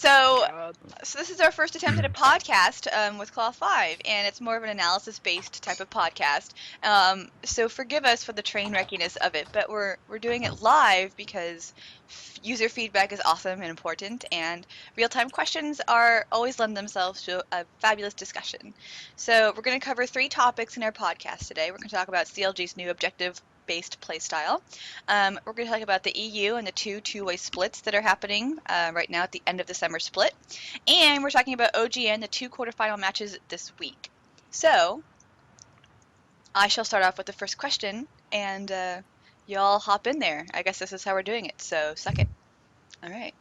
So this is our first attempt at a podcast with Cloth5, and it's more of an analysis-based type of podcast. So forgive us for the train wreckiness of it, but we're doing it live because user feedback is awesome and important, and real-time questions are always lend themselves to a fabulous discussion. So we're going to cover 3 topics in our podcast today. We're going to talk about CLG's new objective-based playstyle. We're going to talk about the EU and the two-way splits that are happening right now at the end of the summer split. And we're talking about OGN, the 2 quarterfinal matches this week. So, I shall start off with the first question, and y'all hop in there. I guess this is how we're doing it, so suck it. All right.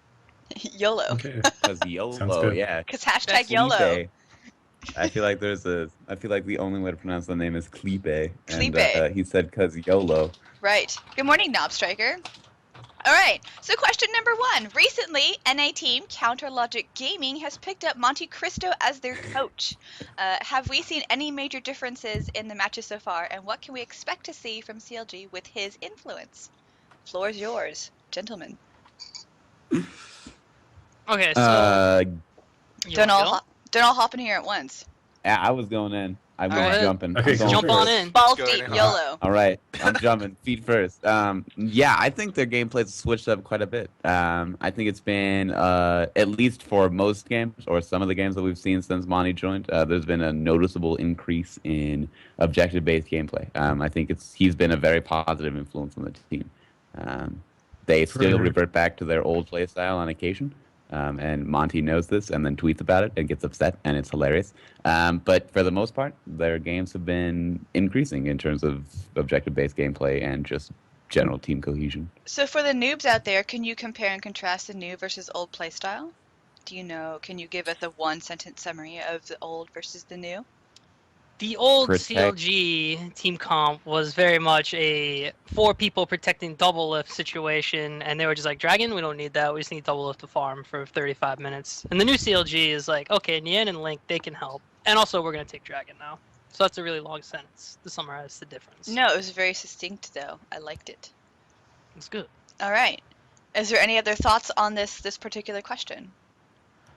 YOLO. Okay. Because YOLO, yeah. Because hashtag YOLO. Clipe. I feel like the only way to pronounce the name is Clipe. Clipe. And he said because YOLO. Right. Good morning, Knob Striker. All right, so question number 1. Recently, NA team Counter Logic Gaming has picked up Monte Cristo as their coach. Have we seen any major differences in the matches so far, and what can we expect to see from CLG with his influence? Floor is yours, gentlemen. Okay, so... Don't all hop in here at once. Yeah, I was going in. I'm jumping. Okay, jump on in. Balls deep, YOLO. All right, I'm jumping. Feet first. Yeah, I think their gameplay's switched up quite a bit. I think it's been, at least for most games, or some of the games that we've seen since Monty joined, there's been a noticeable increase in objective-based gameplay. I think he's been a very positive influence on the team. They still revert back to their old playstyle on occasion. And Monty knows this and then tweets about it and gets upset, and it's hilarious. But for the most part, their games have been increasing in terms of objective-based gameplay and just general team cohesion. So for the noobs out there, can you compare and contrast the new versus old playstyle? Do you know, can you give us a 1-sentence summary of the old versus the new? The old CLG team comp was very much a 4 people protecting double lift situation, and they were just like, Dragon, we don't need that, we just need double lift to farm for 35 minutes. And the new CLG is like, okay, Nien and Link, they can help. And also, we're going to take Dragon now. So that's a really long sentence to summarize the difference. No, it was very succinct, though. I liked it. It's good. All right. Is there any other thoughts on this particular question?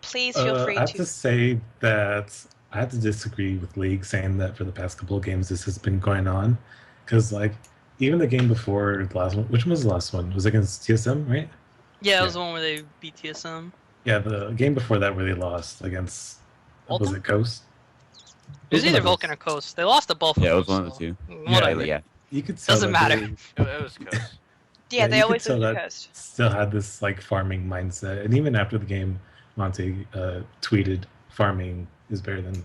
Please feel free to... I have to say that I have to disagree with League saying that for the past couple of games this has been going on. Because, like, even the game before the last one, which one was the last one? It was against TSM, right? Yeah, it was the one where they beat TSM. Yeah, the game before that where they lost against, was it Coast? It was either Vulcan or Coast. They lost to both of them. Yeah, it was one of the two. Whatever. Yeah. You could tell Doesn't matter. It was Coast. Yeah, they always lose to that Coast. Still had this like farming mindset, and even after the game, Monte tweeted, "Farming is better than,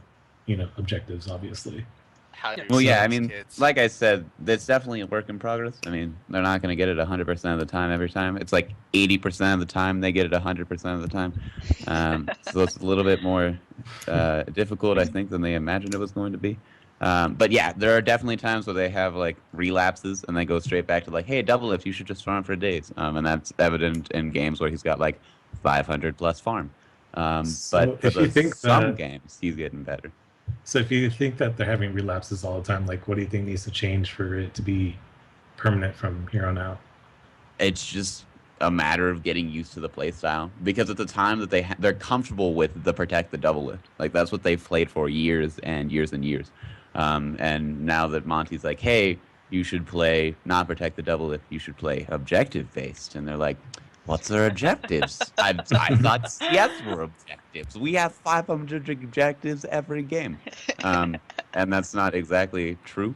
objectives." Obviously. Well, yeah, I mean, like I said, it's definitely a work in progress. I mean, they're not going to get it 100% of the time every time. It's like 80% of the time they get it 100% of the time. So it's a little bit more difficult, I think, than they imagined it was going to be. But yeah, there are definitely times where they have like relapses and they go straight back to like, hey, double lift, you should just farm for days. And that's evident in games where he's got like 500 plus farm. But for some games, he's getting better. So if you think that they're having relapses all the time, like what do you think needs to change for it to be permanent from here on out? It's just a matter of getting used to the play style, because at the time that they're comfortable with the protect the double lift, like that's what they've played for years and years and years. And now that Monty's like, hey, you should play not protect the double lift, you should play objective based, and they're like, what's our objectives? I thought CS were objectives. We have 500 objectives every game. And that's not exactly true.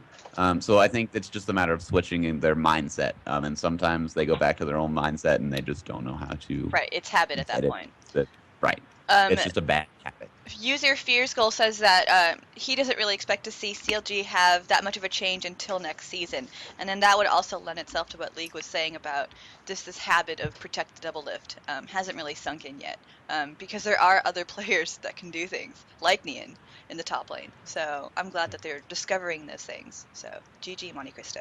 So I think it's just a matter of switching in their mindset. And sometimes they go back to their own mindset and they just don't know how to... Right, it's habit at that point. Right. It's just a bad habit. User Fears Goal says that he doesn't really expect to see CLG have that much of a change until next season. And then that would also lend itself to what League was saying about this habit of protect the double lift. Hasn't really sunk in yet. Because there are other players that can do things, like Nien, in the top lane. So I'm glad that they're discovering those things. So GG Monte Cristo.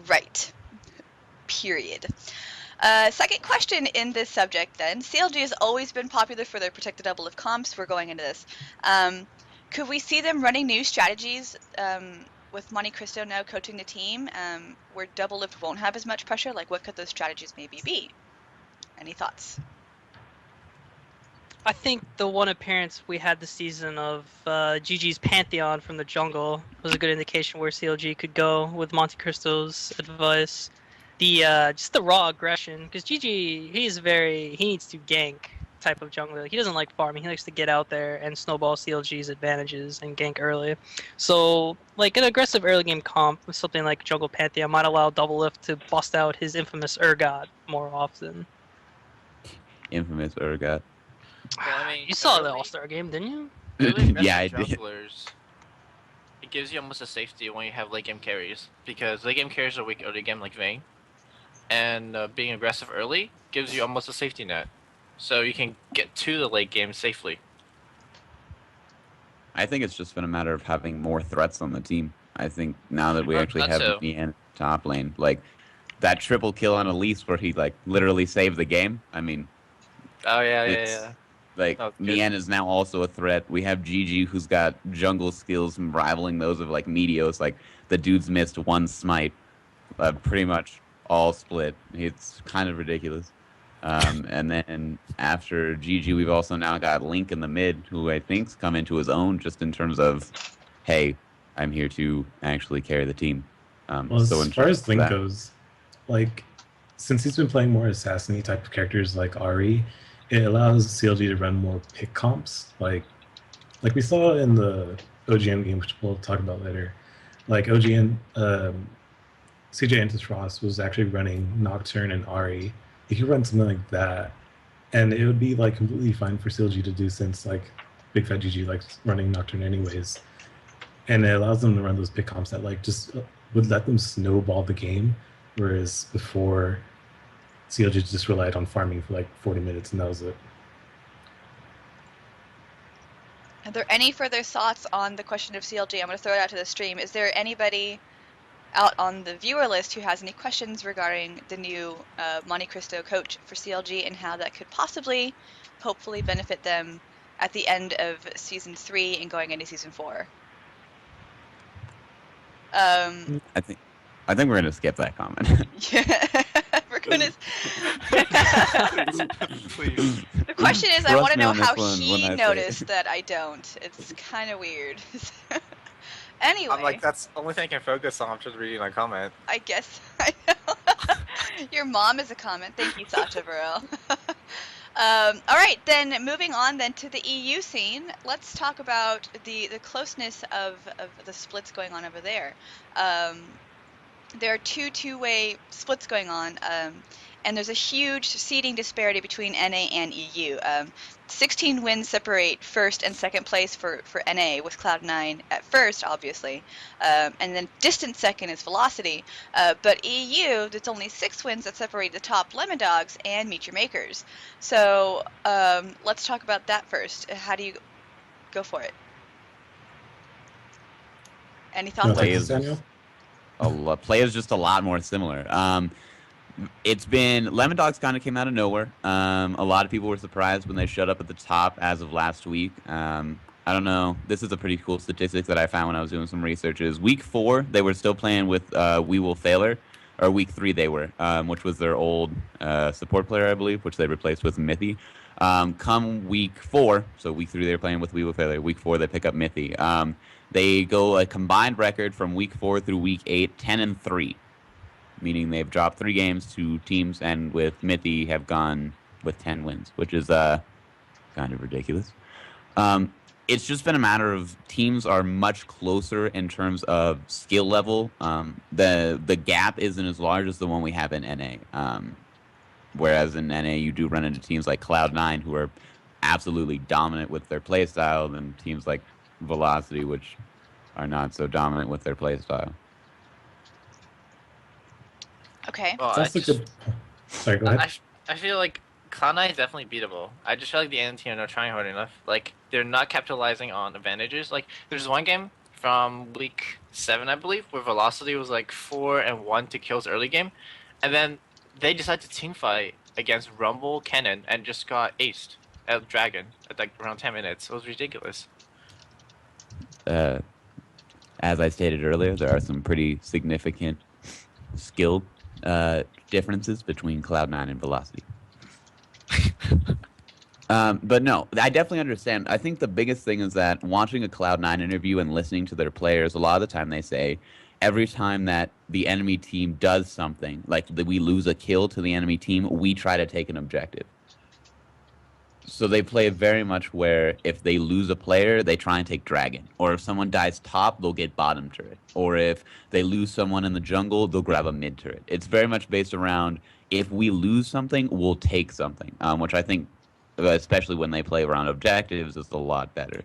Right. Period. Second question in this subject then. CLG has always been popular for their protect the double lift comps. We're going into this. Could we see them running new strategies with Monte Cristo now coaching the team where double lift won't have as much pressure? Like what could those strategies maybe be? Any thoughts? I think the one appearance we had this season of GG's Pantheon from the jungle was a good indication where CLG could go with Monte Cristo's advice. The just the raw aggression, because GG he needs to gank type of jungler. He doesn't like farming. He likes to get out there and snowball CLG's advantages and gank early. So like an aggressive early game comp with something like Jungle Pantheon might allow Doublelift to bust out his infamous Urgot more often. Infamous Urgot. Well, I mean, You saw the All-Star game, didn't you? Really Yeah, I aggressive did. junglers, it gives you almost a safety when you have late game carries, because late game carries are weak early game like Vayne, and being aggressive early gives you almost a safety net, so you can get to the late game safely. I think it's just been a matter of having more threats on the team. I think now that we actually That have too. the in top lane, like that triple kill on Elise where he like literally saved the game. I mean, Oh yeah, It's- like Oh, good. Mien is now also a threat. We have Gigi who's got jungle skills rivaling those of like Meteos. Like the dude's missed one smite, pretty much all split. It's kind of ridiculous. And then after Gigi, we've also now got Link in the mid, who I think's come into his own just in terms of, hey, I'm here to actually carry the team. Well, so as in far terms as of Link that- goes, like since he's been playing more assassin-y type of characters like Ari, it allows CLG to run more pick comps. Like we saw in the OGN game, which we'll talk about later. Like OGN, CJ Antis was actually running Nocturne and Ari. He could run something like that, and it would be like completely fine for CLG to do since like Big Fat GG likes running Nocturne anyways. And it allows them to run those pick comps that like just would let them snowball the game, whereas before CLG just relied on farming for like 40 minutes and that was it. Are there any further thoughts on the question of CLG? I'm going to throw it out to the stream. Is there anybody out on the viewer list who has any questions regarding the new Monte Cristo coach for CLG and how that could possibly, hopefully, benefit them at the end of Season 3 and going into Season 4? I think we're gonna skip that comment. Yeah, we're gonna. Please. The question is, I Trust want to me know on this how one he when I say it. noticed that I don't. It's kind of weird. Anyway, I'm like, that's the only thing I can focus on. I'm just reading my comment. I guess I know. Your mom is a comment. Thank you, Sacha Burrell. All right, then moving on then to the EU scene. Let's talk about the closeness of the splits going on over there. There are two-way splits going on, and there's a huge seeding disparity between NA and EU. 16 wins separate first and second place for NA, with Cloud9 at first, obviously, and then distant second is Velocity. But EU, there's only 6 wins that separate the top Lemon Dogs and Meet Your Makers. So let's talk about that first. How do you go for it? Any You wanna thoughts? take Play this, is Daniel? play is just a lot more similar. It's been Lemon Dogs kind of came out of nowhere. A lot of people were surprised when they showed up at the top as of last week. I don't know. This is a pretty cool statistic that I found when I was doing some research. Is week 4 they were still playing with We Will Failure, or week 3 they were, which was their old support player, I believe, which they replaced with Mithy. Come week 4, so week 3 they were playing with We Will Failure. Week 4 they pick up Mithy. They go a combined record from week 4 through week 8, 10-3. Meaning they've dropped 3 games to teams, and with Mithy have gone with 10 wins, which is kind of ridiculous. It's just been a matter of teams are much closer in terms of skill level. The gap isn't as large as the one we have in NA. Whereas in NA you do run into teams like Cloud9 who are absolutely dominant with their playstyle, and teams like Velocity which are not so dominant with their playstyle. Okay. Well, That's a good. Sorry, go ahead. I feel like Cloud9 is definitely beatable. I just feel like the NA team are not trying hard enough. Like, they're not capitalizing on advantages. Like, there's one game from week 7, I believe, where Velocity was like 4-1 to kills early game, and then they decided to teamfight against Rumble, Cannon, and just got aced at Dragon at like around 10 minutes. It was ridiculous. As I stated earlier, there are some pretty significant skill differences between Cloud9 and Velocity. But no, I definitely understand. I think the biggest thing is that watching a Cloud9 interview and listening to their players, a lot of the time they say every time that the enemy team does something, like we lose a kill to the enemy team, we try to take an objective. So they play very much where if they lose a player, they try and take Dragon. Or if someone dies top, they'll get bottom turret. Or if they lose someone in the jungle, they'll grab a mid turret. It's very much based around if we lose something, we'll take something, which I think, especially when they play around objectives, is a lot better.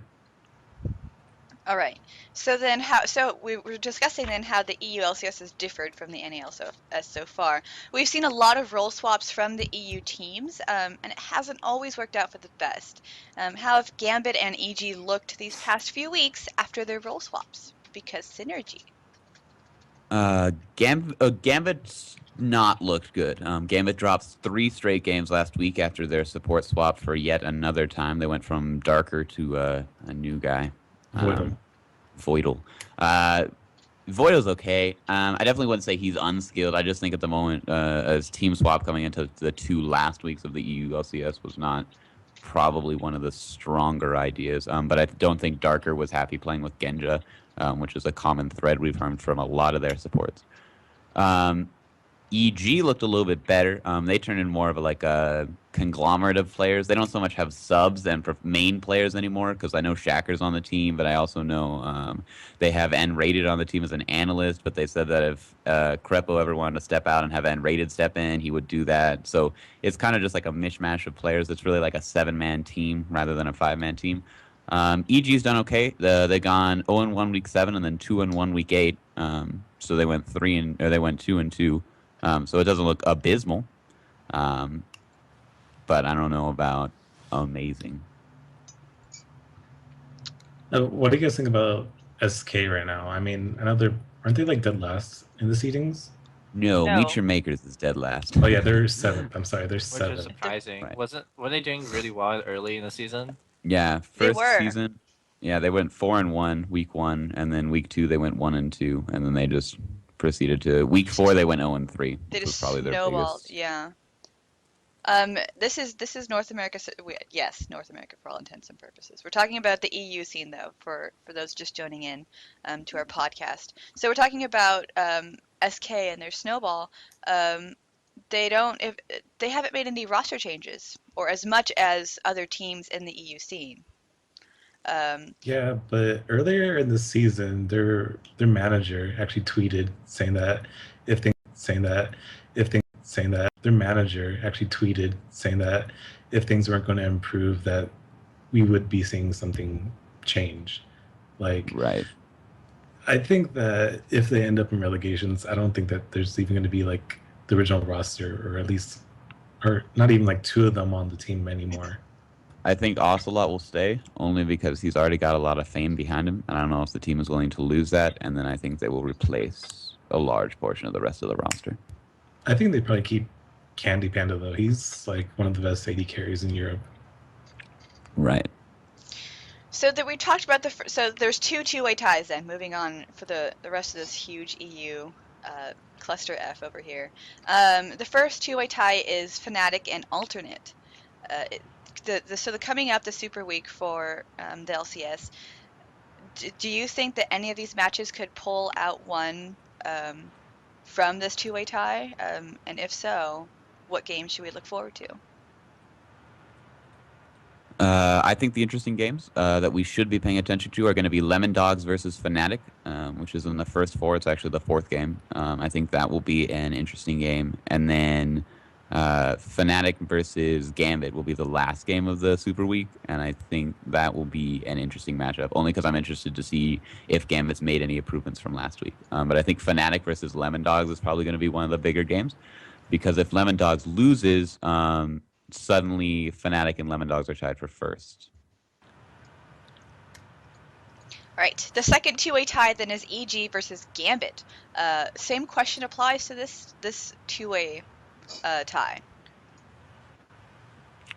All right. So then, So we were discussing then how the EU LCS has differed from the NA LCS so far. We've seen a lot of role swaps from the EU teams, and it hasn't always worked out for the best. How have Gambit and EG looked these past few weeks after their role swaps? Because synergy. Gambit's not looked good. Gambit dropped 3 straight games last week after their support swap for yet another time. They went from Darker to a new guy. Voidal. Voidal's okay. I definitely wouldn't say he's unskilled. I just think at the moment, as team swap coming into the 2 last weeks of the EU LCS was not probably one of the stronger ideas. But I don't think Darker was happy playing with Genja, which is a common thread we've heard from a lot of their supports. EG looked a little bit better. They turned in more of a conglomerate of players. They don't so much have subs and main players anymore, because I know Shacker's on the team, but I also know they have N-Rated on the team as an analyst, but they said that if Crepo ever wanted to step out and have N-Rated step in, he would do that. So it's kind of just like a mishmash of players. It's really like a 7-man team rather than a 5-man team. EG's done okay. They've gone 0-1 week 7 and then 2-1 week 8. So they went 2-2. So it doesn't look abysmal, but I don't know about amazing. What do you guys think about SK right now? I mean, aren't they like dead last in the seedings? No, Meet Your Makers is dead last. Oh yeah, they're 7th. I'm sorry, they're 7th. Which is surprising. Right. Were they doing really well early in the season? Yeah, first season. Yeah, they went 4-1 week 1, and then week 2 they went 1-2, and then they just proceeded to week 4 they went 0-3. They just probably their snowballed. biggest. Yeah. This is North America. Yes, North America for all intents and purposes. We're talking about the EU scene though, for those just joining in to our podcast. So we're talking about SK and their snowball. They haven't made any roster changes or as much as other teams in the EU scene. Yeah, but earlier in the season, their manager actually tweeted saying that if things weren't going to improve, that we would be seeing something change. Like, right. I think that if they end up in relegations, I don't think that there's even going to be like the original roster, or not even like 2 of them on the team anymore. I think Ocelot will stay, only because he's already got a lot of fame behind him, and I don't know if the team is willing to lose that, and then I think they will replace a large portion of the rest of the roster. I think they probably keep Candy Panda, though. He's like one of the best AD carries in Europe. Right. So that we talked about so there's 2 two-way ties then, moving on for the rest of this huge EU cluster F over here. The first two-way tie is Fnatic and Alternate. So coming up the Super Week for the LCS, do you think that any of these matches could pull out one from this two-way tie? And if so, what games should we look forward to? I think the interesting games that we should be paying attention to are going to be Lemon Dogs versus Fnatic, which is in the first 4. It's actually the 4th game. I think that will be an interesting game. And then Fnatic versus Gambit will be the last game of the Super Week, and I think that will be an interesting matchup, only because I'm interested to see if Gambit's made any improvements from last week. But I think Fnatic versus Lemon Dogs is probably going to be one of the bigger games, because if Lemon Dogs loses, suddenly Fnatic and Lemon Dogs are tied for first. All right, the second two-way tie then is EG versus Gambit. Same question applies to this two-way tie.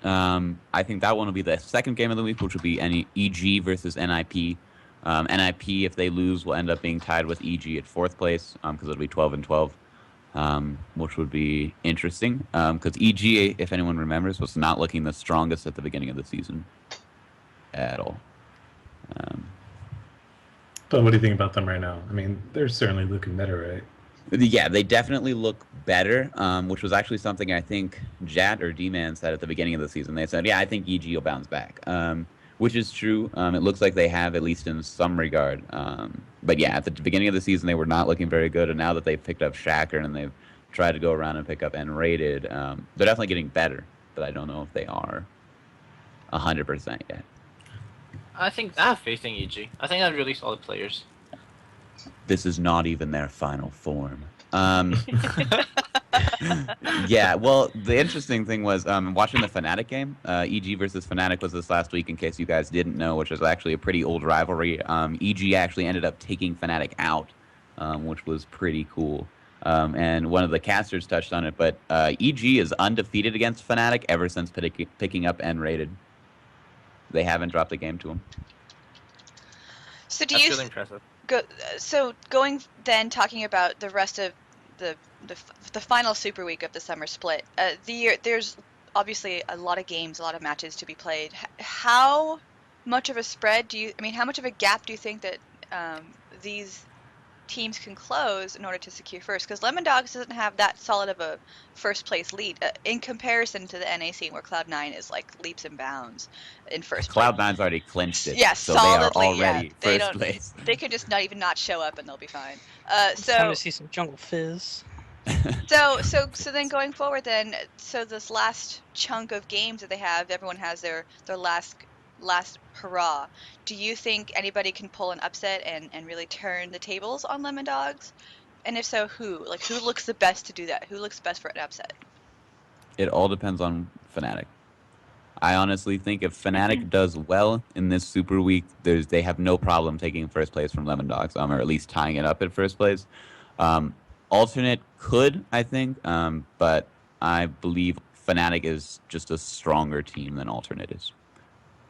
I think that one will be the second game of the week, which will be EG versus NIP. NIP, if they lose, will end up being tied with EG at 4th place, because it'll be 12-12. which would be interesting because EG, if anyone remembers, was not looking the strongest at the beginning of the season at all. But what do you think about them right now? I mean, they're certainly looking better, right? Yeah, they definitely look better, which was actually something I think Jat or D-Man said at the beginning of the season. They said, yeah, I think EG will bounce back, which is true. It looks like they have, at least in some regard. But yeah, at the beginning of the season, they were not looking very good, and now that they've picked up Shaker and they've tried to go around and pick up N-rated, they're definitely getting better, but I don't know if they are 100% yet. I think I have faith in EG. I think they're really solid players. This is not even their final form. Yeah, well, the interesting thing was watching the Fnatic game. EG versus Fnatic was this last week, in case you guys didn't know, which is actually a pretty old rivalry. EG actually ended up taking Fnatic out, which was pretty cool. And one of the casters touched on it, but EG is undefeated against Fnatic ever since picking up N-rated. They haven't dropped a game to them. So do That's you really impressive. going then talking about the rest of the final Super Week of the summer split? There's obviously a lot of games, a lot of matches to be played. How much of a spread how much of a gap do you think that these teams can close in order to secure first? Because Lemon Dogs doesn't have that solid of a first place lead in comparison to the NA scene, where Cloud9 is like leaps and bounds in first place. Cloud9's already clinched it, yeah, so solidly, they are already first place. They could just not show up and they'll be fine. It's time to see some jungle fizz. So then going forward, so this last chunk of games that they have, everyone has their last hurrah. Do you think anybody can pull an upset and really turn the tables on Lemon Dogs? And if so, who? Like, who looks the best to do that? Who looks best for an upset? It all depends on Fnatic. I honestly think if Fnatic does well in this Super Week, they have no problem taking first place from Lemon Dogs, or at least tying it up at first place. Alternate could, I think, but I believe Fnatic is just a stronger team than Alternate is.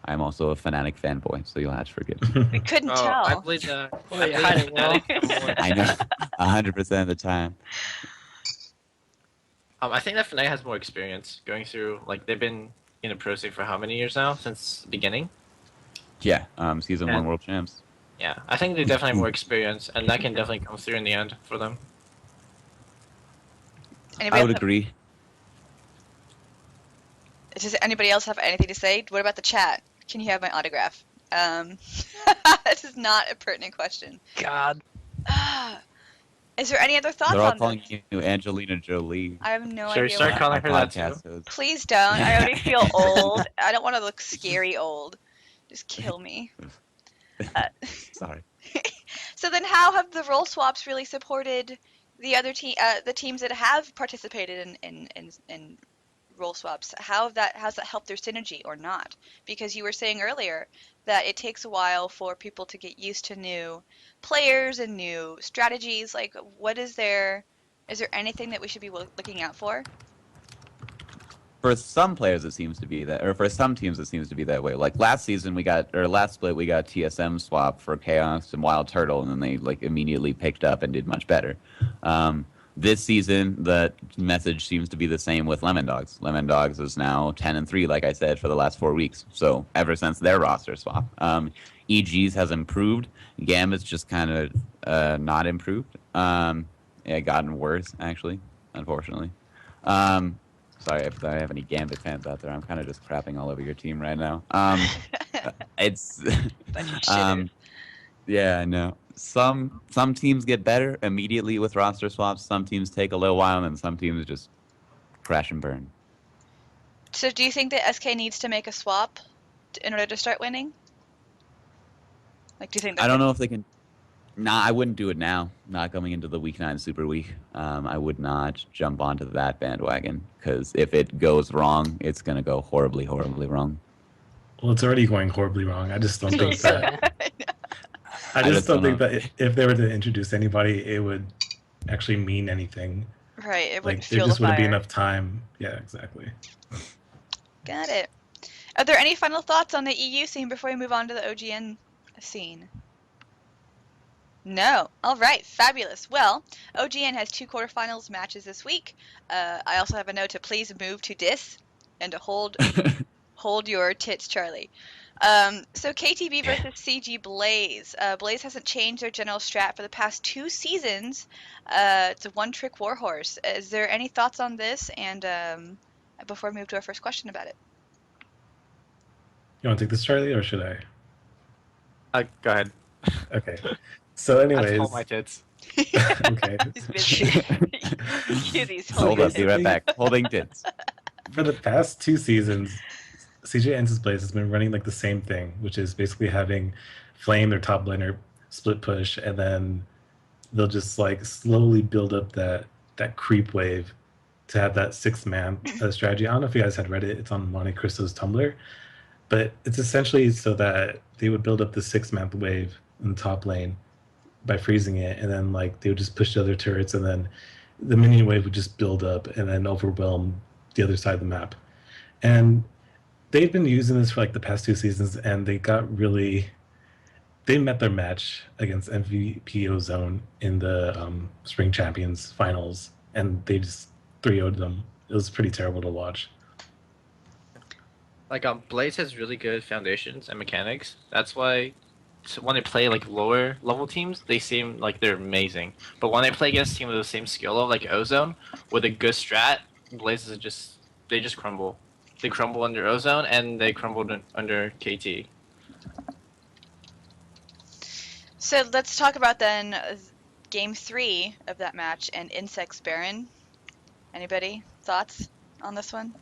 I'm also a Fnatic fanboy, so you'll have to forgive me. I couldn't tell. I played hiding well. I know, 100% of the time. I think that Fnatic has more experience going through. Like, they've been in a pro scene for how many years now? Since the beginning? Yeah, season 1 world champs. Yeah, I think they definitely have more experience, and that can definitely come through in the end for them. I would agree. Does anybody else have anything to say? What about the chat? Can you have my autograph? This is not a pertinent question. God. Is there any other thoughts They're all on calling this? you Angelina Jolie. I have no Should we idea. start why. calling her that too? Host. Please don't. I already feel old. I don't want to look scary old. Just kill me. Sorry. So then, how have the role swaps really supported the other the teams that have participated in role swaps? Has that helped their synergy or not? Because you were saying earlier that it takes a while for people to get used to new players and new strategies. Like, is there anything that we should be looking out for? For some players, it seems to be that, or for some teams, it seems to be that way. Like last split, we got TSM swap for Chaos and Wild Turtle, and then they like immediately picked up and did much better. This season, the message seems to be the same with Lemon Dogs. Lemon Dogs is now 10-3, like I said, for the last 4 weeks. So ever since their roster swap, EG's has improved. Gambit's just kind of not improved. It gotten worse, actually, unfortunately. Sorry if I have any Gambit fans out there. I'm kind of just crapping all over your team right now. It's yeah, I know. Some teams get better immediately with roster swaps. Some teams take a little while, and some teams just crash and burn. So do you think that SK needs to make a swap in order to start winning? Like, do you think? I don't know if they can. Nah, I wouldn't do it now. Not going into the Week 9 Super Week. I would not jump onto that bandwagon, because if it goes wrong, it's going to go horribly, horribly wrong. Well, it's already going horribly wrong. I just don't think that. I just don't think that if they were to introduce anybody, it would actually mean anything. Right, it wouldn't Like, fuel there just the wouldn't be fire. enough time. Yeah, exactly. Got it. Are there any final thoughts on the EU scene before we move on to the OGN scene? No. All right, fabulous. Well, OGN has 2 quarterfinals matches this week. I also have a note to please move to dis and to hold your tits, Charlie. So KTB versus CG Blaze. Blaze hasn't changed their general strat for the past 2 seasons. It's a one-trick warhorse. Is there any thoughts on this? And before we move to our first question about it. You want to take this, Charlie, or should I? Go ahead. Okay. So, I anyways. hold my tits. Okay. He's busy. Cue these Hold up, be right back. Holding tits. For the past 2 seasons, CJ Ensis Blaze has been running like the same thing, which is basically having Flame, their top laner, split push, and then they'll just like slowly build up that creep wave to have that 6-man strategy. I don't know if you guys had read it. It's on Monte Cristo's Tumblr, but it's essentially so that they would build up the 6-man wave in the top lane by freezing it, and then like they would just push the other turrets, and then the minion wave would just build up and then overwhelm the other side of the map. And they've been using this for like the past 2 seasons, and they met their match against MVP Ozone in the Spring Champions finals, and they just 3-0'd them. It was pretty terrible to watch. Like Blaze has really good foundations and mechanics. That's why when they play like lower level teams, they seem like they're amazing. But when they play against teams with the same skill level like Ozone with a good strat, Blazes just crumble. They crumble under Ozone and they crumbled under KT. So let's talk about then game 3 of that match and Insects Baron. Anybody thoughts on this one?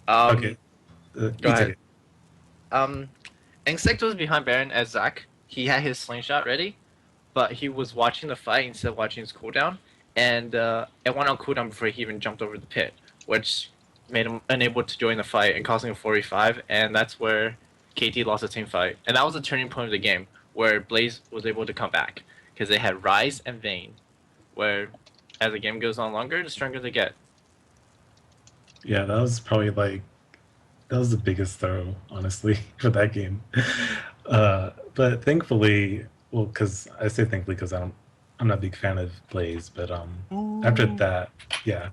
Okay. Go ahead. Insect was behind Baron as Zac. He had his slingshot ready, but he was watching the fight instead of watching his cooldown, and it went on cooldown before he even jumped over the pit, which made him unable to join the fight and causing a 4v5, and that's where KT lost the team fight. And that was the turning point of the game, where Blaze was able to come back, because they had Ryze and Vayne, where as the game goes on longer, the stronger they get. Yeah, that was probably like the biggest throw, honestly, for that game. But thankfully, well, because I say thankfully because I'm not a big fan of Blaze, but after that, yeah.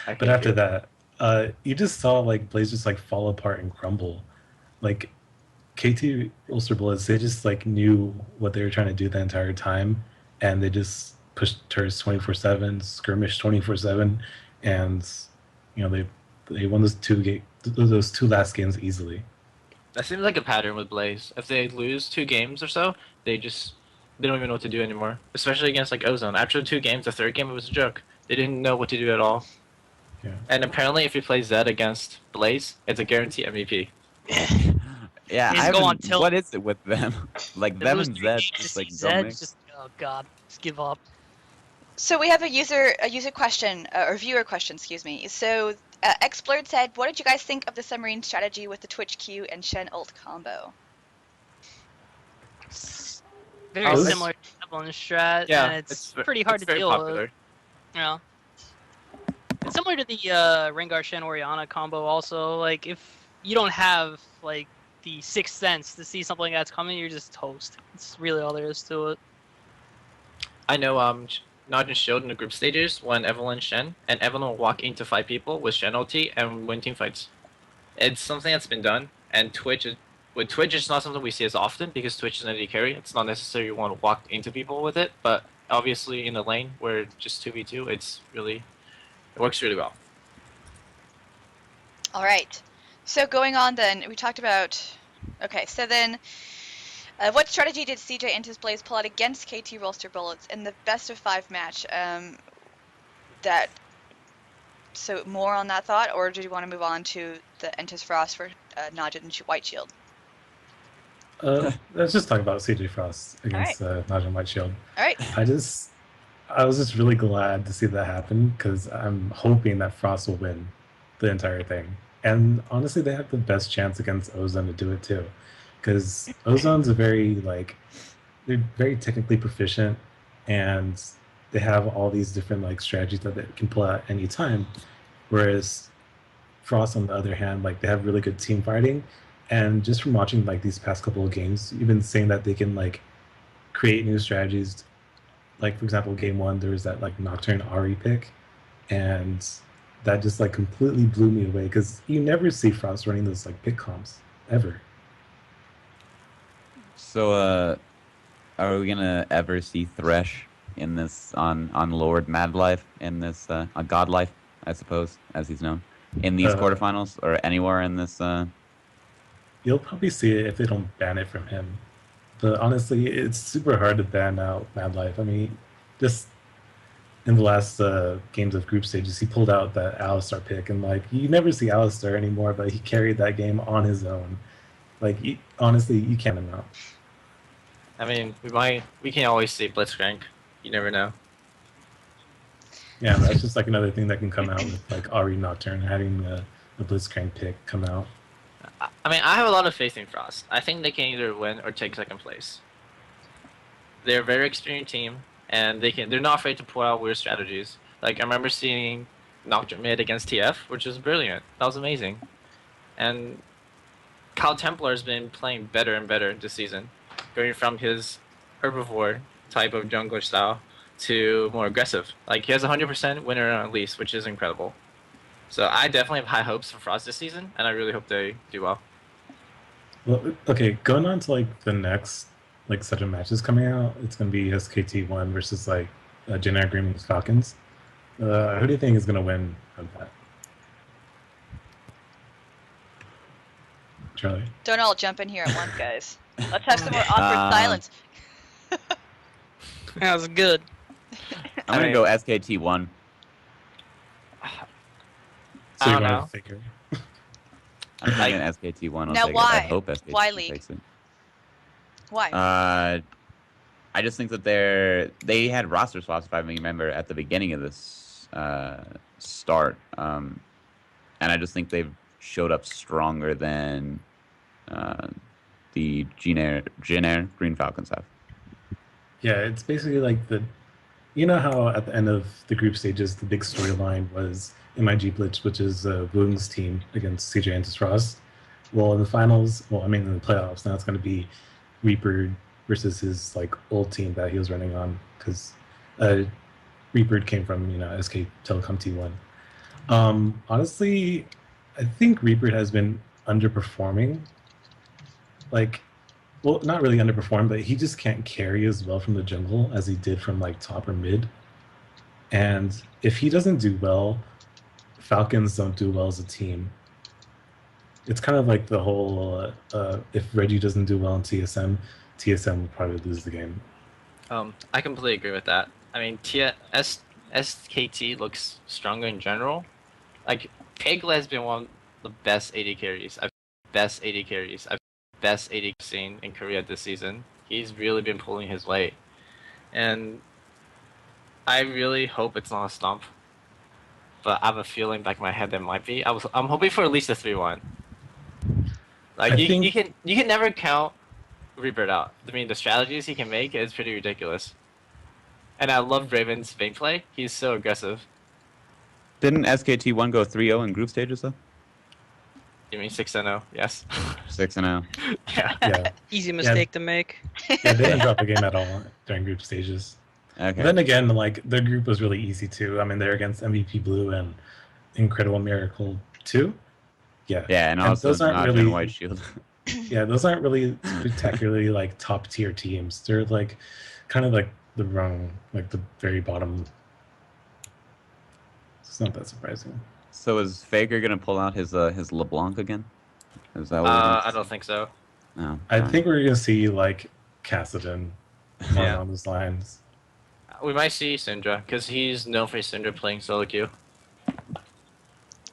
But after that, you just saw like Blaze just like fall apart and crumble. Like KT Ulster Bullets, they just like knew what they were trying to do the entire time, and they just pushed turrets 24/7, skirmish 24/7, and you know they won those two last games easily. That seems like a pattern with Blaze. If they lose 2 games or so, they don't even know what to do anymore. Especially against like Ozone. After the 2 games, the 3rd game it was a joke. They didn't know what to do at all. Yeah. And apparently, if you play Zed against Blaze, it's a guaranteed MVP. Yeah, go on tilt. what is it with them? Like They them lose and 3 Zed games just to like see don't Zed, mix. just oh god, just give up. So we have a user question or viewer question, excuse me. So Xblurred said, "What did you guys think of the submarine strategy with the Twitch Q and Shen ult combo?" Very similar to Evelyn's strat, Yeah, and it's pretty hard to very deal popular. with. Yeah. It's similar to the Rengar Shen Orianna combo also. Like, if you don't have, like, the sixth sense to see something that's coming, you're just toast. It's really all there is to it. I know Najin showed in the group stages when Evelyn Shen, and Evelyn will walk into 5 people with Shen ulti and win team fights. It's something that's been done, and with Twitch, it's not something we see as often because Twitch is an AD carry. It's not necessary you want to walk into people with it, but obviously in the lane where just 2v2, it works really well. All right. So going on then, we talked about. Okay, so then, what strategy did CJ Entis Blaze pull out against KT Rolster Bullets in the best of 5 match? So more on that thought, or do you want to move on to the Entis Frost for Najit and White Shield? Let's just talk about CJ Frost against Najee White Shield. All right. I was just really glad to see that happen because I'm hoping that Frost will win the entire thing. And honestly, they have the best chance against Ozone to do it too, because Ozone's they're very technically proficient, and they have all these different like strategies that they can pull out any time. Whereas Frost, on the other hand, like they have really good team fighting, and just from watching like these past couple of games, even saying that they can like create new strategies. Like for example, game one, there was that like Nocturne Ari pick, and that just like completely blew me away because you never see Frost running those like pick comps ever. So, are we gonna ever see Thresh in this on Lord Mad Life in this on God Life, I suppose, as he's known, in these quarterfinals or anywhere in this? You'll probably see it if they don't ban it from him. But honestly, it's super hard to ban out Mad Life. I mean, just in the last games of group stages, he pulled out that Alistar pick, and like you never see Alistar anymore, but he carried that game on his own. Like honestly, you can't him out. I mean, we can always see Blitzcrank. You never know. Yeah, that's just like another thing that can come out with like Ari Nocturne having a Blitzcrank pick come out. I mean, I have a lot of faith in Frost. I think they can either win or take second place. They're a very experienced team, and they're not afraid to pull out weird strategies. Like I remember seeing Nocturne mid against TF, which was brilliant. That was amazing. And Kyle Templar has been playing better and better this season, going from his herbivore type of jungler style to more aggressive. Like he has 100% winner on least, which is incredible. So I definitely have high hopes for Frost this season, and I really hope they do well. Well, okay, going on to like the next like set of matches coming out, it's gonna be SKT1 versus like Generic Green with Falcons. Who do you think is gonna win out of that? Charlie? Don't all jump in here at once, guys. Let's have some more awkward silence. That was good. I'm gonna go SKT1. So I you're don't going know. to figure. I'm thinking SKT1 will Now take why? it. I hope SKT1 Why, League? takes it. Why? I just think that they had roster swaps, if I remember, at the beginning of this start, and I just think they've showed up stronger than the Genair Green Falcons have. Yeah, it's basically like you know how at the end of the group stages, the big storyline was MIG Blitz, which is Woong's team against CJ and Frost. Well, in the finals, in the playoffs, now it's going to be Reaper versus his like old team that he was running on, because Reaper came from SK Telecom T1. Honestly, I think Reaper has been underperforming. Like, well, not really underperformed, but he just can't carry as well from the jungle as he did from like top or mid. And if he doesn't do well, Falcons don't do well as a team. It's kind of like the whole if Reggie doesn't do well in TSM will probably lose the game. I completely agree with that. I mean, SKT looks stronger in general. Like Peggle has been one of the best AD carries I've seen in Korea this season. He's really been pulling his weight, and I really hope it's not a stomp. But I have a feeling back in my head that might be. I'm hoping for at least a 3-1. Like you can never count Reaper out. I mean, the strategies he can make is pretty ridiculous. And I love Raven's main play. He's so aggressive. Didn't SKT1 go 3-0 in group stages though? You mean 6-0? Yes. 6-0. Yeah. Yeah, Easy mistake to make. yeah, they didn't drop a game at all during group stages. Okay. But then again, like their group was really easy too. I mean, they're against MVP Blue and Incredible Miracle 2. Yeah. Yeah, and also those aren't not really White Shield. Yeah, those aren't really spectacularly like top tier teams. They're like kind of like the wrong, like the very bottom. It's not that surprising. So is Faker gonna pull out his LeBlanc again? Is that what I don't think so. No. I think we're gonna see like Kassadin Yeah. on those lines. We might see Syndra, because he's known for Syndra playing solo queue.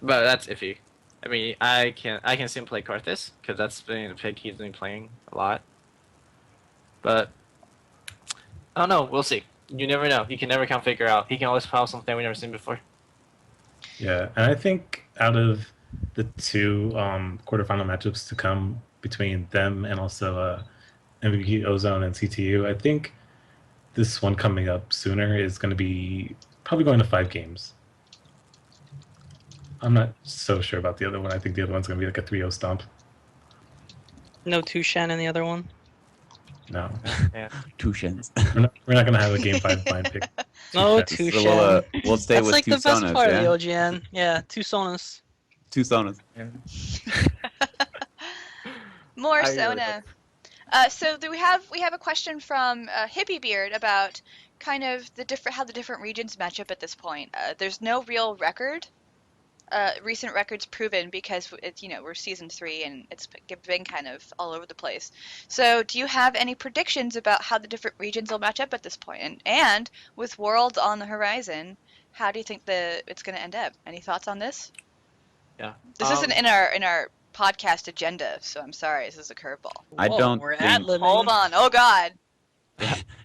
But that's iffy. I mean, I can see him play Karthus, because that's been a pick he's been playing a lot. But I don't know. We'll see. You never know. You can never count Faker out. He can always pull out something we've never seen before. Yeah, and I think out of the two quarterfinal matchups to come between them and also MVP Ozone and CTU, I think this one coming up sooner is going to be probably going to 5 games. I'm not so sure about the other one. I think the other one's going to be like a 3-0 stomp. No Tushan in the other one. No, Yeah. Tushens. we're not gonna have a game 5 blind pick. No Two Tushen. So we'll stay That's with like two the best Sonas, part yeah? of the OGN. Yeah, two Sonas. Two Sonas. More I really Sona. So we have a question from Hippie Beard about kind of how the different regions match up at this point. There's no real record. Recent records proven because it's we're season 3 and it's been kind of all over the place. So do you have any predictions about how the different regions will match up at this point? And with Worlds on the horizon, how do you think it's going to end up? Any thoughts on this? Yeah. This isn't in our podcast agenda, so I'm sorry. This is a curveball. I don't We're think- ad-libbing. Hold on. Oh God.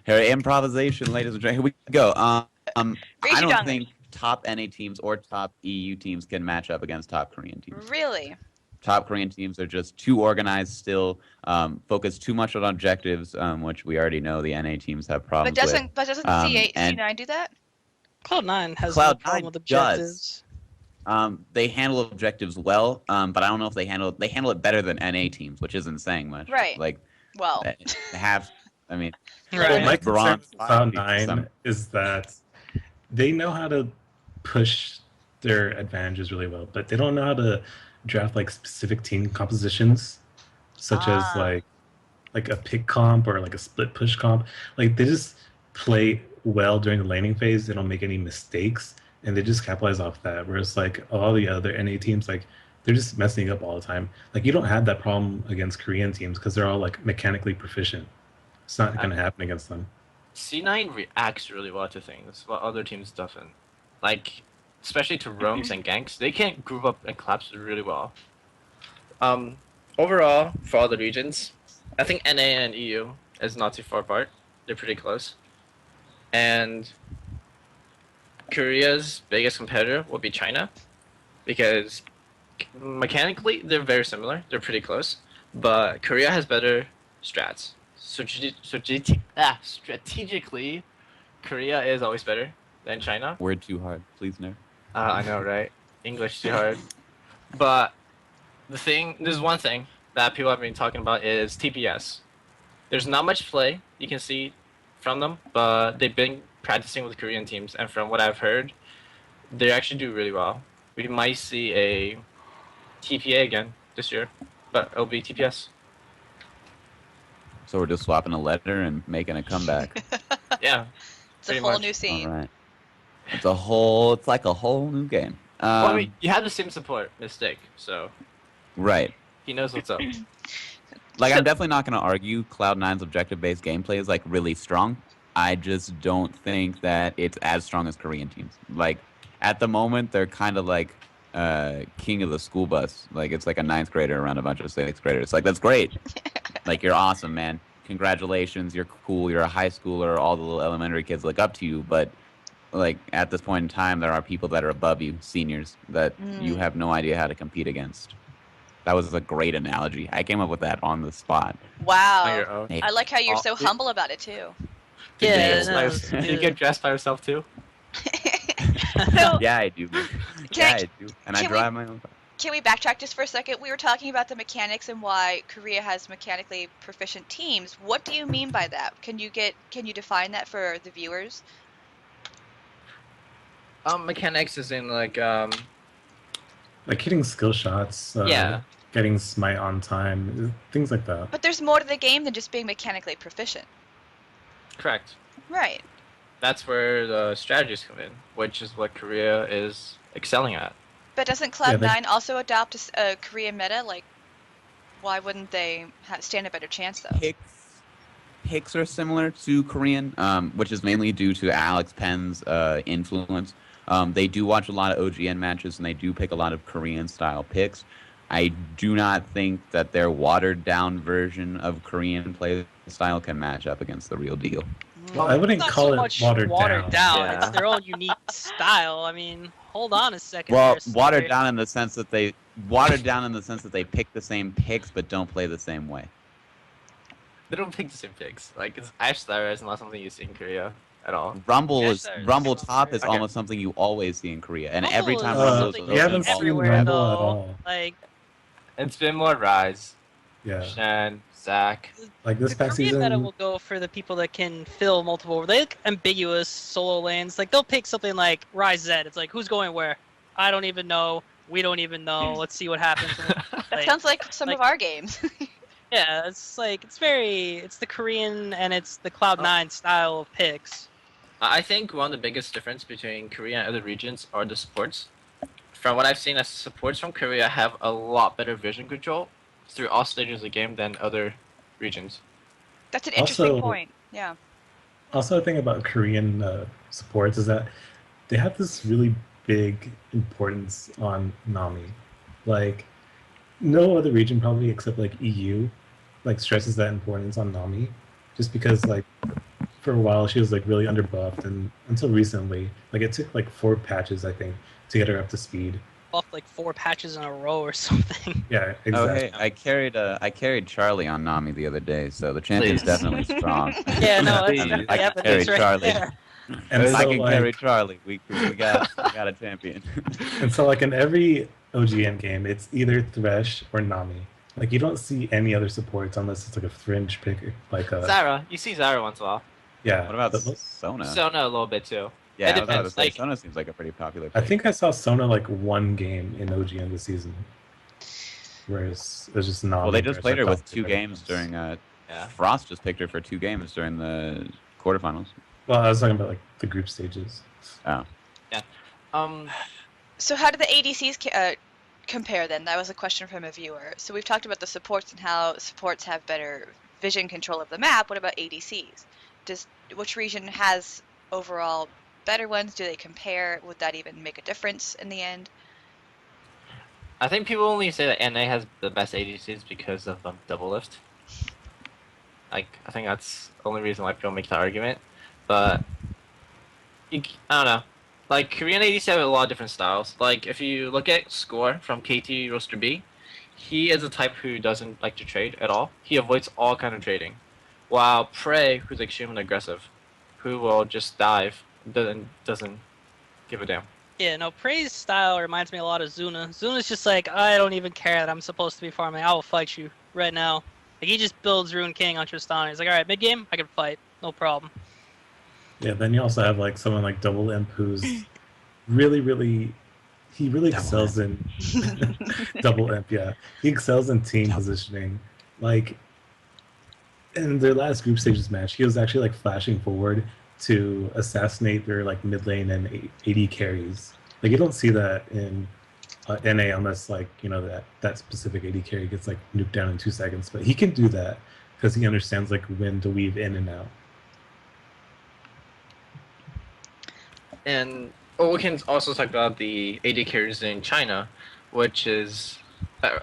Here, improvisation, ladies and gentlemen. Here we go. I Raise your don't tongue. think top NA teams or top EU teams can match up against top Korean teams. Really? Top Korean teams are just too organized still, focus too much on objectives, which we already know the NA teams have But problems doesn't C8 and- C9 do that? Cloud9 has Cloud9 no problem with does. objectives. They handle objectives well, but I don't know if they handle it better than NA teams, which isn't saying much. Right. Like Well, they have, I mean, Right. Well, my concern Bronze with Cloud9 some- is that they know how to push their advantages really well, but they don't know how to draft like specific team compositions, such as like a pick comp or like a split push comp. Like they just play well during the laning phase. They don't make any mistakes, and they just capitalize off that. Whereas like all the other NA teams, like they're just messing up all the time. Like you don't have that problem against Korean teams because they're all like mechanically proficient. It's not going to happen against them. C9 reacts really well to things, while other teams doesn't. Like, especially to roams and ganks, they can group up and collapse really well. Overall, for all the regions, I think NA and EU is not too far apart. They're pretty close. And Korea's biggest competitor will be China, because mechanically they're very similar. They're pretty close, but Korea has better strats. Strategically, Korea is always better than China. word too hard, please no. I know, right? English too hard. But there's one thing that people have been talking about is TPS. There's not much play you can see from them, but they've been practicing with Korean teams, and from what I've heard, they actually do really well. We might see a TPA again this year, but it'll be TPS. So we're just swapping a letter and making a comeback. Yeah. it's a pretty whole much. new scene. All right. It's like a whole new game. Well, I mean, you have the same support, Mystic, so Right. he knows what's up. Like, So- I'm definitely not going to argue Cloud9's objective-based gameplay is, like, really strong. I just don't think that it's as strong as Korean teams. Like, at the moment, they're kind of like king of the school bus. Like, it's like a 9th grader around a bunch of 6th graders. Like, that's great. Like, you're awesome, man. Congratulations, you're cool, you're a high schooler, all the little elementary kids look up to you, but, like, at this point in time, there are people that are above you, seniors, that you have no idea how to compete against. That was a great analogy. I came up with that on the spot. Wow. On your own. Hey, I like how you're so Did- humble about it too. Yeah, Did you get dressed by yourself too? So yeah, I do. Man. Can I- I do. And I can we- drive my own car. can we backtrack just for a second? We were talking about the mechanics and why Korea has mechanically proficient teams. What do you mean by that? Can you define that for the viewers? Mechanics is in like Like hitting skill shots, Yeah. getting smite on time, things like that. But there's more to the game than just being mechanically proficient. correct. Right. That's where the strategies come in, which is what Korea is excelling at. But doesn't Yeah, Cloud9 also adopt a Korean meta? Like, why wouldn't they stand a better chance though? Picks are similar to Korean, which is mainly due to Alex Penn's influence. They do watch a lot of OGN matches, and they do pick a lot of Korean-style picks. I do not think that their watered-down version of Korean play style can match up against the real deal. Well, I wouldn't Not call so it much watered down. Yeah. It's their own unique style. I mean, hold on a second. Well, there, watered Slayer. down in the sense that they pick the same picks but don't play the same way. They don't pick the same picks. Like, Ash Slayer is not something you see in Korea at all. Rumble Yes, Rumble sir. top is Okay. almost something you always see in Korea, and Rumble every time is Rumble is something open, you haven't seen everywhere, Rumble though. at all. Like, It's been more Rise. Yeah. Shen, Zach. Like this The past Korean meta season, will go for the people that can fill multiple. They like ambiguous solo lanes. Like they'll pick something like Rise Z. It's like who's going where? I don't even know. We don't even know. Let's see what happens. That sounds like some like- of our games. Yeah, it's like it's the Korean and it's the Cloud9 style of picks. I think one of the biggest difference between Korea and other regions are the supports. From what I've seen, the supports from Korea have a lot better vision control through all stages of the game than other regions. That's an interesting Also- point. Yeah. also the thing about Korean supports is that they have this really big importance on Nami. Like no other region probably except like EU like stresses that importance on Nami, just because like for a while she was like really underbuffed, and until recently, like it took like 4 patches I think to get her up to speed. Buffed like 4 patches in a row or something. Yeah, Oh exactly. hey, I carried Charlie on Nami the other day, so the champion's Please. definitely strong. Yeah, no, Please. that's I the can evidence carry right Charlie. there. And I so can like, carry Charlie. We got a champion. and so like in every OGN game, it's either Thresh or Nami. Like you don't see any other supports unless it's like a fringe picker, like Zara, you see Zara once in a while. yeah. What about but- Sona? Sona a little bit too. Yeah, It I was about to depends, say, like- Sona seems like a pretty popular I pick. think I saw Sona like 1 game in OGN this season, whereas it was just Nami. Well, they just Thresh, played her like, with top 2 pick games everyone. during. Yeah. Frost just picked her for 2 games during the quarterfinals. Well, I was talking about like the group stages. Oh, So how do the ADCs compare then? That was a question from a viewer. So we've talked about the supports and how supports have better vision control of the map. What about ADCs? Which region has overall better ones? Do they compare? Would that even make a difference in the end? I think people only say that NA has the best ADCs because of double lift. Like, I think that's the only reason why people make the argument. But I don't know. Like, Korean ADC have a lot of different styles. Like, if you look at Score from KT Roaster B, he is a type who doesn't like to trade at all. He avoids all kind of trading. While Prey, who's extremely aggressive, who will just dive, doesn't give a damn. Yeah, no, Prey's style reminds me a lot of Zuna. Zuna's just like, I don't even care that I'm supposed to be farming. I will fight you right now. Like, he just builds Rune King on Tristana. He's like, alright, mid-game, I can fight. No problem. Yeah, then you also have like someone like Double Imp who's really excels in Double Imp. Yeah, he excels in team positioning. Like in their last group stages match, he was actually like flashing forward to assassinate their like mid lane and AD carries. Like you don't see that in NA unless like you know that specific AD carry gets like nuked down in 2 seconds. But he can do that because he understands like when to weave in and out. And we can also talk about the AD carries in China, which is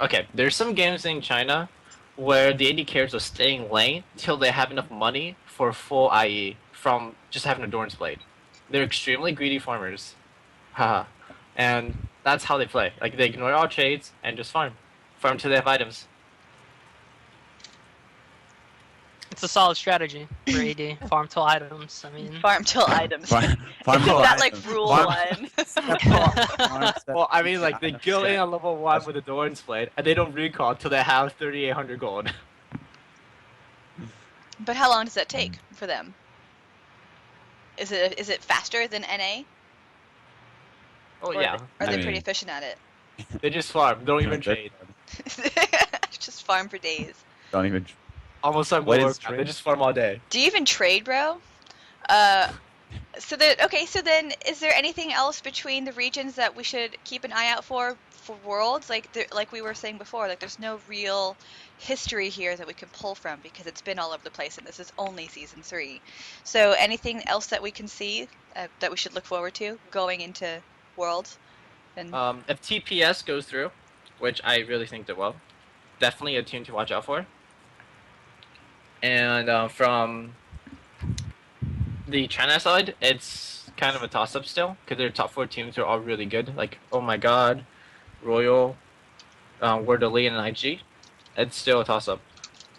okay. There's some games in China where the AD carries will stay in lane till they have enough money for full IE from just having a Doran's Blade. They're extremely greedy farmers, haha, and that's how they play. Like they ignore all trades and just farm till they have items. It's a solid strategy for AD. Farm till items. I mean, Farm till items. Farm Isn't till that items. like rule Farm- 1? Well, I mean, like they go in on level 1 with a Doran's Blade and they don't recall till they have 3,800 gold. But how long does that take for them? Is it faster than NA? Oh Or yeah, Are they I pretty mean- efficient at it? they just farm, don't even trade. Just farm for days. Don't even. Almost like What is Warcraft, they trade? just farm all day. Do you even trade, bro? So then is there anything else between the regions that we should keep an eye out for Worlds? Like we were saying before, like there's no real history here that we can pull from because it's been all over the place and this is only season 3. So anything else that we can see that we should look forward to going into Worlds? And If TPS goes through, which I really think it will, definitely a team to watch out for. And from the China side, it's kind of a toss-up still because their top 4 teams are all really good. Like, oh my god, Royal, Word of Lee, and IG. It's still a toss-up.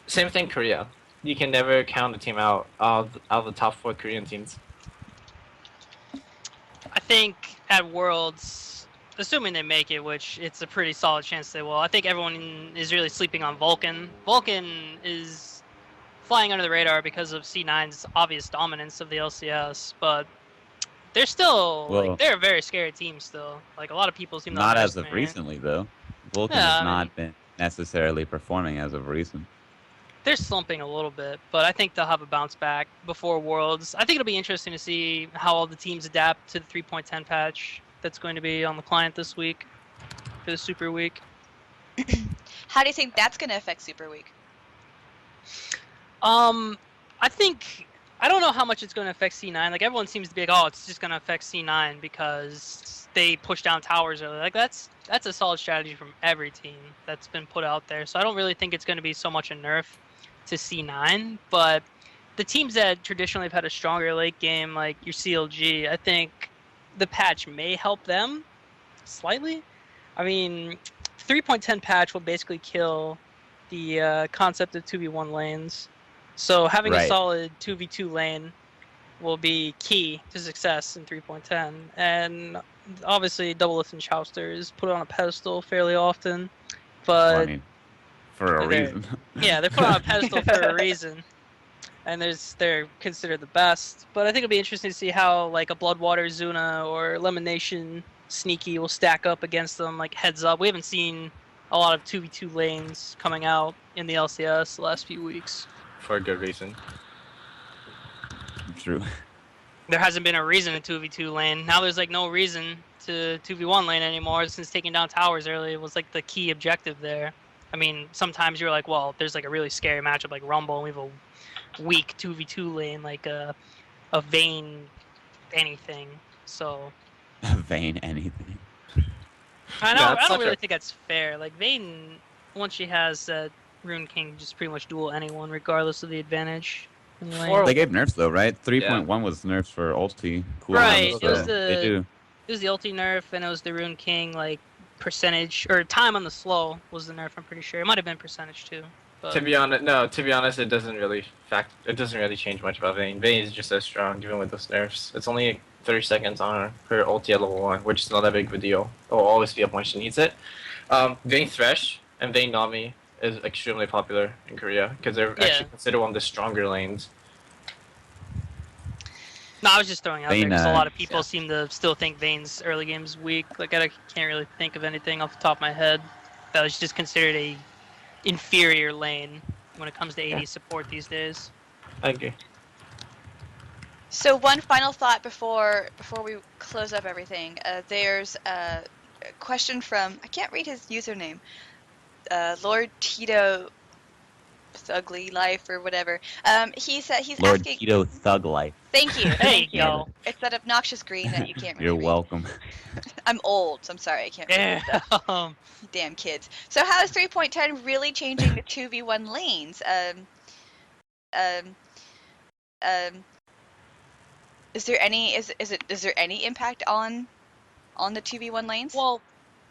Same thing Korea. You can never count a team out of the top 4 Korean teams. I think at Worlds, assuming they make it, which it's a pretty solid chance they will. I think everyone is really sleeping on Vulcan. Vulcan is flying under the radar because of C9's obvious dominance of the LCS, but they're still they're a very scary team still. Like a lot of people seem to not as of underestimate. recently though. Vulcan has not been necessarily performing as of recent. They're slumping a little bit, but I think they'll have a bounce back before Worlds. I think it'll be interesting to see how all the teams adapt to the 3.10 patch that's going to be on the client this week for the Super Week. How do you think that's going to affect Super Week? I think I don't know how much it's going to affect C9. Like everyone seems to be like, oh, it's just going to affect C9 because they push down towers early. Like that's a solid strategy from every team that's been put out there. So I don't really think it's going to be so much a nerf to C9, but the teams that traditionally have had a stronger late game, like your CLG, I think the patch may help them slightly. I mean, 3.10 patch will basically kill the concept of 2v1 lanes. So having a solid 2v2 lane will be key to success in 3.10. And obviously, Doublelift and Chowster is put on a pedestal fairly often. But well, I mean, for a reason. Yeah, they're put on a pedestal for a reason. And they're considered the best. But I think it'll be interesting to see how like a Bloodwater Zuna or Lemonation Sneaky will stack up against them, like heads up. We haven't seen a lot of 2v2 lanes coming out in the LCS the last few weeks. For a good reason. True. There hasn't been a reason to 2v2 lane. Now there's like no reason to 2v1 lane anymore since taking down towers early. It was like the key objective there. I mean, sometimes you're like, well, there's like a really scary matchup like Rumble and we have a weak 2v2 lane like a Vayne anything. So Vayne anything. I know. I don't really think that's fair. Like Vayne, once she has that Rune King, just pretty much duel anyone regardless of the advantage. They gave nerfs though, right? 3.1 was nerfs for ulti. Cool. Right. So it was they do. It was the ulti nerf and it was the Rune King like percentage or time on the slow was the nerf. I'm pretty sure it might have been percentage too. But... To be honest, it doesn't really change much about Vayne. Vayne is just so strong, even with those nerfs. It's only 30 seconds on her ulti at level 1, which is not that big of a deal. It will always be up when she needs it. Vayne Thresh and Vayne Nami is extremely popular in Korea because they're actually considered one of the stronger lanes. No, I was just throwing out there because a lot of people seem to still think Vayne's early game's weak. Like I can't really think of anything off the top of my head that was just considered a inferior lane when it comes to AD support these days. I agree. So one final thought before we close up everything. There's a question from, I can't read his username, Lord Tito Thugly Life or whatever. He's Lord asking. Tito Thug Life. Thank you. Thank you. It's that obnoxious green that you can't really You're read. welcome. I'm old, so I'm sorry I can't read stuff. Damn kids. So how is 3.10 really changing the 2v1 lanes? Is there any impact on the 2v1 lanes? Well,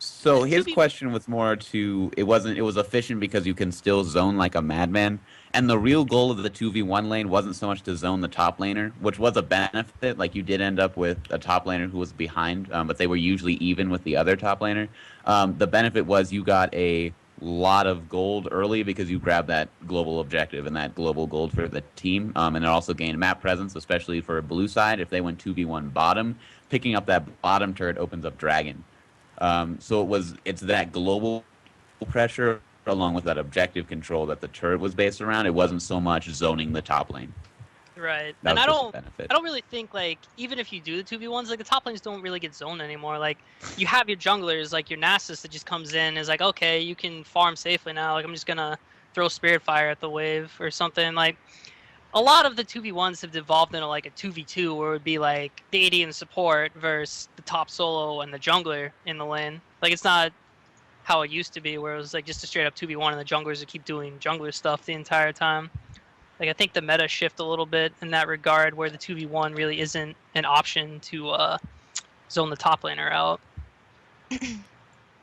So his question was more to it was efficient because you can still zone like a madman. And the real goal of the 2v1 lane wasn't so much to zone the top laner, which was a benefit. Like you did end up with a top laner who was behind, but they were usually even with the other top laner. The benefit was you got a lot of gold early because you grabbed that global objective and that global gold for the team. And it also gained map presence, especially for blue side. If they went 2v1 bottom, picking up that bottom turret opens up Dragon. So it's that global pressure along with that objective control that the turret was based around. It wasn't so much zoning the top lane. Right. That And I was just a benefit. don't really think like even if you do the 2v1s, like the top lanes don't really get zoned anymore. Like you have your junglers, like your Nasus that just comes in and is like, okay, you can farm safely now. Like I'm just gonna throw Spirit Fire at the wave or something. Like a lot of the 2v1s have devolved into like a 2v2 where it would be like the AD and support versus the top solo and the jungler in the lane. Like it's not how it used to be where it was like just a straight up 2v1 and the junglers would keep doing jungler stuff the entire time. Like I think the meta shift a little bit in that regard where the 2v1 really isn't an option to zone the top laner out.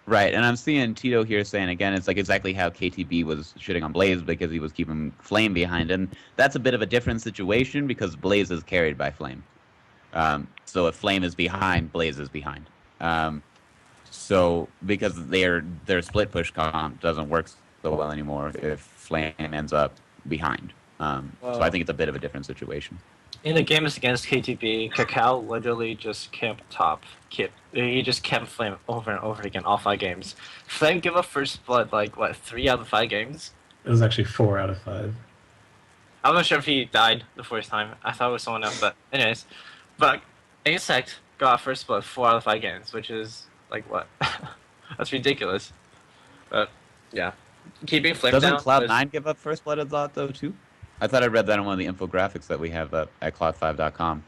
Right, and I'm seeing Tito here saying again, it's like exactly how KTB was shitting on Blaze because he was keeping Flame behind, and that's a bit of a different situation because Blaze is carried by Flame. So if Flame is behind, Blaze is behind. So because their split push comp doesn't work so well anymore if Flame ends up behind. So I think it's a bit of a different situation. In the games against KTB, Cacao literally just camped top. He just camped Flame over and over again, all 5 games. Flame give up first blood, like, what, 3 out of 5 games? It was actually 4 out of 5. I'm not sure if he died the first time. I thought it was someone else, but anyways. But Insect got first blood 4 out of 5 games, which is, like, what? That's ridiculous. But, yeah. Keeping Flame Doesn't down... Cloud9 give up first blood a lot, though, too? I thought I read that in one of the infographics that we have up at cloth5.com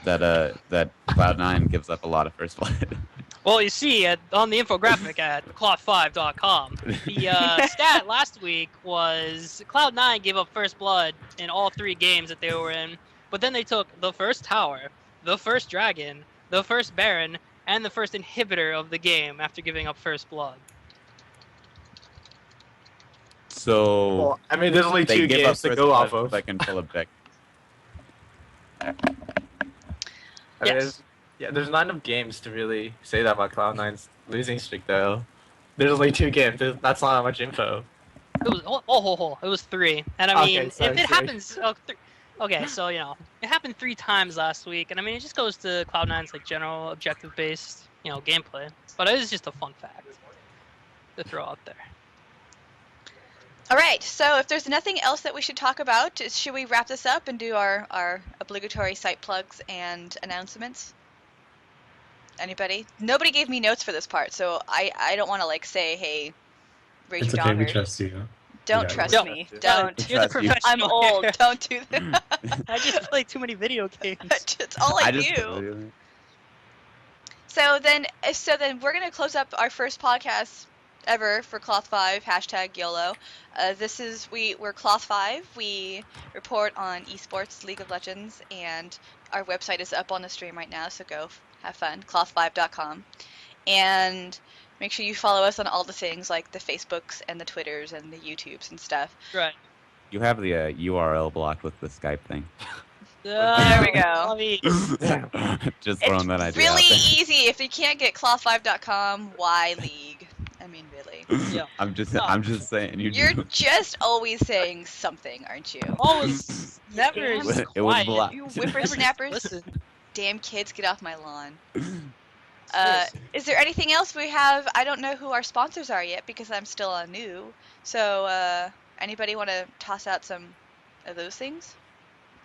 that Cloud9 gives up a lot of first blood. Well, you see, on the infographic at cloth5.com, the stat last week was Cloud9 gave up first blood in all 3 games that they were in, but then they took the first tower, the first dragon, the first baron, and the first inhibitor of the game after giving up first blood. So, Well, I mean, there's only they 2 give games up to go off first of. blood by control of Vic. I mean, Yes. there's not enough games to really say that about Cloud9's losing streak, though. There's only 2 games. That's not that much info. It was it was 3, and I mean, Okay, sorry, if it sorry. happens, okay, so you know, it happened 3 times last week, and I mean, it just goes to Cloud9's like general objective-based, you know, gameplay. But it is just a fun fact to throw out there. All right, so if there's nothing else that we should talk about, should we wrap this up and do our obligatory site plugs and announcements? Anybody? Nobody gave me notes for this part, so I don't want to like say, hey, raise It's your okay, we daughter. trust you. Don't Yeah, trust yeah. me. Yeah. Don't. You're the Trust you. I'm professional. old. here. Don't do that. I just play too many video games. It's all I just do. So then we're gonna close up our first podcast ever for Cloth5 hashtag YOLO. We're Cloth5. We report on esports, League of Legends, and our website is up on the stream right now. So go have fun. Cloth5.com, and make sure you follow us on all the things like the Facebooks and the Twitters and the YouTubes and stuff. Right. You have the URL blocked with the Skype thing. There we go. I mean, Just throwing that It's idea really out there. easy. If you can't get Cloth5.com, why League? I mean, really. yeah. I'm just saying. You're just always saying something, aren't you? Always, never. It just it was quiet. blocked. You Never just whippersnappers. listen. Damn kids, get off my lawn. Seriously. Is there anything else we have? I don't know who our sponsors are yet because I'm still new. So, anybody want to toss out some of those things?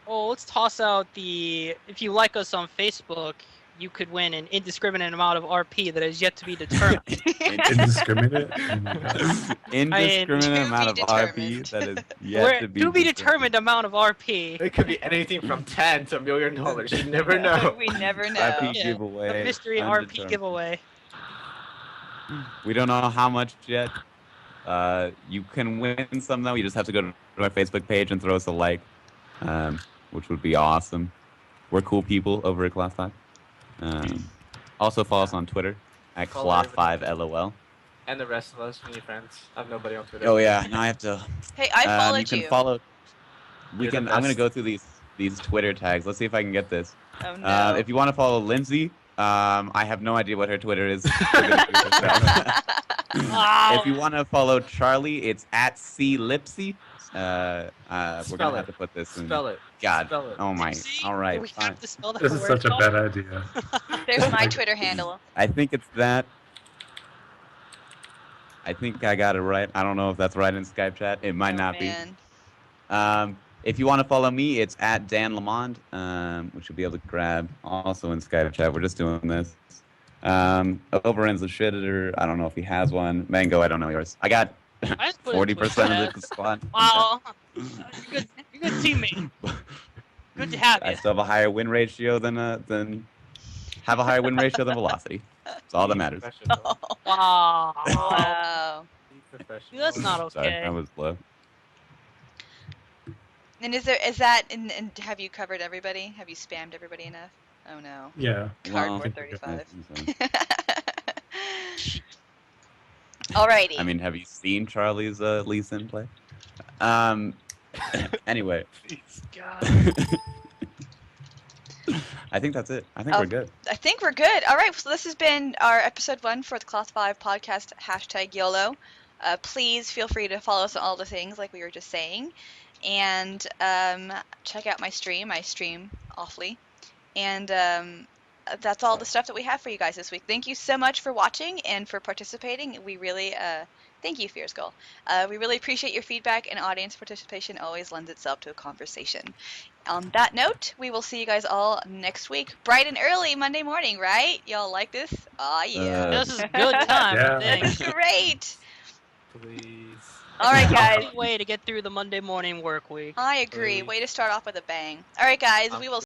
Oh, let's toss out if you like us on Facebook, you could win an indiscriminate amount of RP that is yet to be determined. Indiscriminate? Oh my God. Indiscriminate To amount of be RP determined. that is yet to be determined amount of RP. It could be anything from 10 to $1 million. You never know. We never know. RP Yeah, giveaway. The mystery RP undetermined. giveaway. We don't know how much yet. You can win some though. You just have to go to our Facebook page and throw us a like, which would be awesome. We're cool people over at Cloth5. Also follow us on Twitter at Follow Cloth5LOL. And the rest of us, me and friends. I have nobody on Twitter. Oh yeah, now I have to. Hey, I followed you can you. follow. You're the I'm gonna best. go through these Twitter tags. Let's see if I can get this. Oh no. If you want to follow Lindsay, I have no idea what her Twitter is. You're gonna figure this out. If you want to follow Charlie, it's at CLipsy. We're Spell gonna it. have to put this in. Spell it. God. Spell it. Oh my. See? All right. We Fine. have to spell that This is word such a out. bad idea. There's my Twitter handle. I think it's that. I think I got it right. I don't know if that's right in Skype chat. It might Oh, not man. be. If you want to follow me, it's at Dan Lamond, which you'll be able to grab also in Skype chat. We're just doing this. Overends the Shredder. I don't know if he has one. Mango, I don't know yours. I got I just put it in 40% Twitter. of the squad. Wow. You're good teammate. Good to have I you. still have a higher win ratio than Velocity. That's all that matters. Professional. Wow. Wow. Be professional. That's not Sorry, okay. I was low. And and have you covered everybody? Have you spammed everybody enough? Oh no. Yeah. Cardboard Well, 35. so- Alrighty. I mean, have you seen Charlie's Lee Sin play? Anyway. God. I think that's it. I think we're good. I think we're good. All right, so this has been our episode 1 for the Cloth5 podcast, #YOLO. Please feel free to follow us on all the things like we were just saying. And check out my stream. I stream awfully. And that's all the stuff that we have for you guys this week. Thank you so much for watching and for participating. We really thank you, Fierce Gull. We really appreciate your feedback, and audience participation always lends itself to a conversation. On that note, we will see you guys all next week, bright and early Monday morning, right? Y'all like this? Oh yeah. This is a good time. Yeah. I think. This is great. Please. All right, guys. Way to get through the Monday morning work week. I agree. Way to start off with a bang. All right, guys. We will